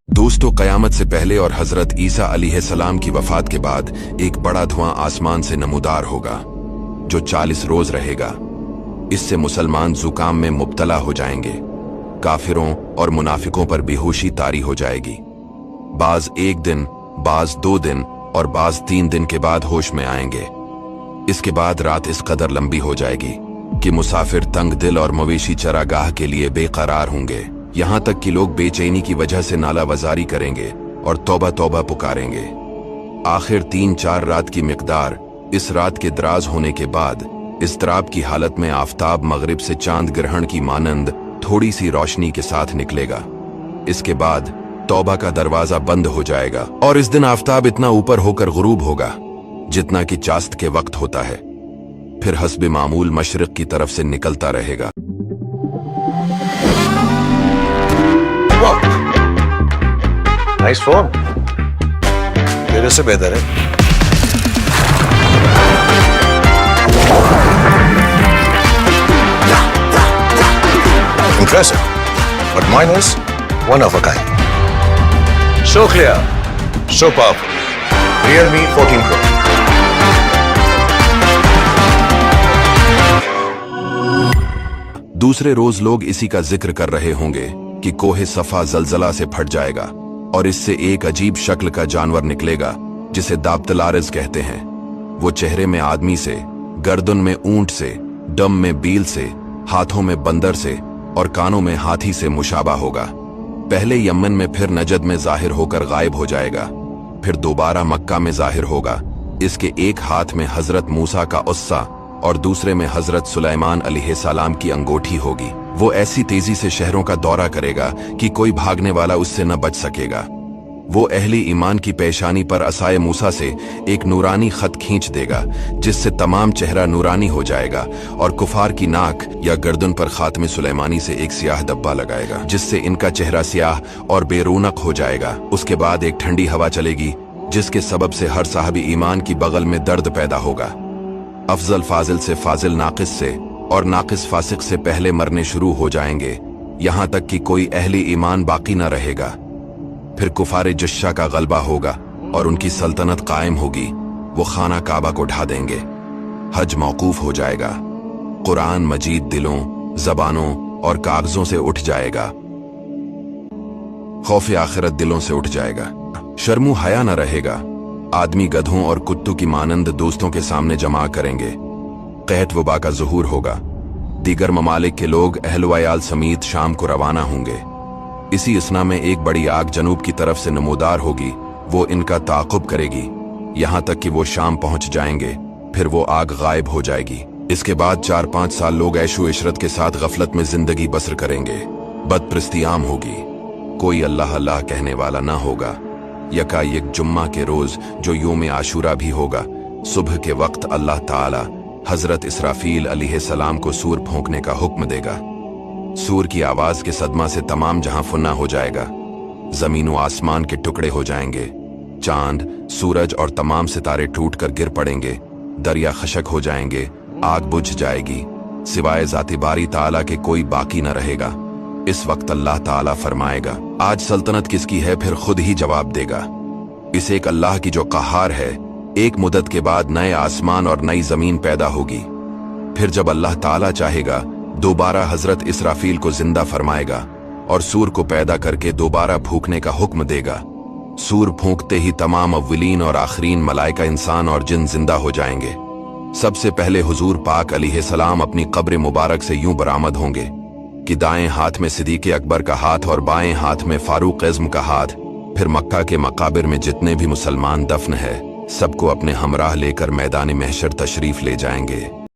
दोस्तों, क़यामत से पहले और हजरत ईसा अलैहिस्सलाम की वफात के बाद एक बड़ा धुआं आसमान से नमूदार होगा जो 40 रोज रहेगा। इससे मुसलमान जुकाम में मुब्तला हो जाएंगे। काफिरों और मुनाफिकों पर बेहोशी तारी हो जाएगी। बाज एक दिन, बाज 2 दिन और बाज 3 दिन के बाद होश में आएंगे। इसके बाद रात इस कदर लंबी हो जाएगी कि मुसाफिर तंग दिल और मवेशी चरागाह के लिए बेकरार होंगे। यहां तक कि लोग बेचैनी की वजह से नाला वजारी करेंगे और तौबा तौबा पुकारेंगे। आखिर 3-4 रात की मिकदार इस रात के दराज होने के बाद इस्तराब की हालत में आफताब मगरिब से चांद ग्रहण की मानंद थोड़ी सी रोशनी के साथ निकलेगा। इसके बाद तौबा का दरवाजा बंद हो जाएगा और इस दिन आफताब इतना ऊपर होकर गुरूब होगा जितना कि चास्त के वक्त होता है। फिर हस्बे मामूल मशरिक की तरफ से निकलता रहेगा। नाइस फोन, मेरे से बेहतर है। Impressive, but mine is one of a kind. So clear, so powerful. Realme 14 Pro. दूसरे रोज लोग इसी का जिक्र कर रहे होंगे कि कोहे सफा जलजला से फट जाएगा और इससे एक अजीब शक्ल का जानवर निकलेगा जिसे दाबतलारज कहते हैं। वो चेहरे में आदमी से, गर्दन में ऊंट से, दम में बील से, हाथों में बंदर से और कानों में हाथी से मुशाबा होगा। पहले यमन में, फिर नजद में जाहिर होकर गायब हो जाएगा, फिर दोबारा मक्का में जाहिर होगा। इसके एक हाथ में हजरत मूसा का उस्सा और दूसरे में हजरत सुलेमान अलैहिस्सलाम की अंगूठी होगी। वो ऐसी तेजी से शहरों का दौरा करेगा कि कोई भागने वाला उससे न बच सकेगा। वो अहली ईमान की पेशानी पर असाए मूसा से एक नूरानी खत खींच देगा जिससे तमाम चेहरा नूरानी हो जाएगा और कुफार की नाक या गर्दन पर खातमे सुलेमानी से एक सियाह धब्बा लगाएगा जिससे इनका चेहरा सियाह और बेरोनक हो जाएगा। उसके बाद एक ठंडी हवा चलेगी जिसके सबब से हर साहबी ईमान की बगल में दर्द पैदा होगा। अफजल फाजिल से, फाजिल नाकिस से और नाकिस फासिक से पहले मरने शुरू हो जाएंगे, यहां तक कि कोई अहली ईमान बाकी न रहेगा। फिर कुफारे जश्शा का गलबा होगा और उनकी सल्तनत कायम होगी। वो खाना काबा को ढा देंगे। हज मौकूफ हो जाएगा। कुरान मजीद दिलों, जबानों और कागजों से उठ जाएगा। खौफ आखिरत दिलों से उठ जाएगा। शर्मू हया न रहेगा। आदमी गधों और कुत्तों की मानंद दोस्तों के सामने जमा करेंगे। कहत वबा का ज़ुहूर होगा। दीगर ममालिक के लोग अहल वयाल समीत शाम को रवाना होंगे। इसी इसना में एक बड़ी आग जनूब की तरफ से नमूदार होगी। वो इनका ताक़ुब करेगी यहां तक कि वो शाम पहुंच जाएंगे। फिर वो आग गायब हो जाएगी। इसके बाद 4-5 साल लोग ऐशो इशरत के साथ गफलत में जिंदगी बसर करेंगे। बदप्रस्ती आम होगी। कोई अल्लाह अल्लाह कहने वाला ना होगा। यकायक जुम्मा के रोज जो योम आशूरा भी होगा, सुबह के वक्त अल्लाह ताला हजरत इसराफील अलैहिस्सलाम को सूर फूंकने का हुक्म देगा। सूर की आवाज के सदमा से तमाम जहां फुन्ना हो जाएगा। जमीन व आसमान के टुकड़े हो जाएंगे। चांद, सूरज और तमाम सितारे टूट कर गिर पड़ेंगे। दरिया खशक हो जाएंगे। आग बुझ जाएगी। सिवाय जाती बारी ताला के कोई बाकी न रहेगा। इस वक्त अल्लाह ताला फरमाएगा, आज सल्तनत किसकी है? फिर खुद ही जवाब देगा, इस एक अल्लाह की जो कहार है। एक मुद्दत के बाद नए आसमान और नई जमीन पैदा होगी। फिर जब अल्लाह ताला चाहेगा दोबारा हजरत इसराफील को जिंदा फरमाएगा और सूर को पैदा करके दोबारा फूंकने का हुक्म देगा। सूर फूंकते ही तमाम अव्वलीन और आखरीन मलाइका, इंसान और जिन जिंदा हो जाएंगे। सबसे पहले हुजूर पाक अलैहिस्सलाम अपनी कब्र मुबारक से यूं बरामद होंगे कि दाएं हाथ में सिद्दीक़ अकबर का हाथ और बाएं हाथ में फारूक एज़्म का हाथ। फिर मक्का के मकाबिर में जितने भी मुसलमान दफन है सबको अपने हमराह लेकर मैदान महशर तशरीफ ले जाएंगे।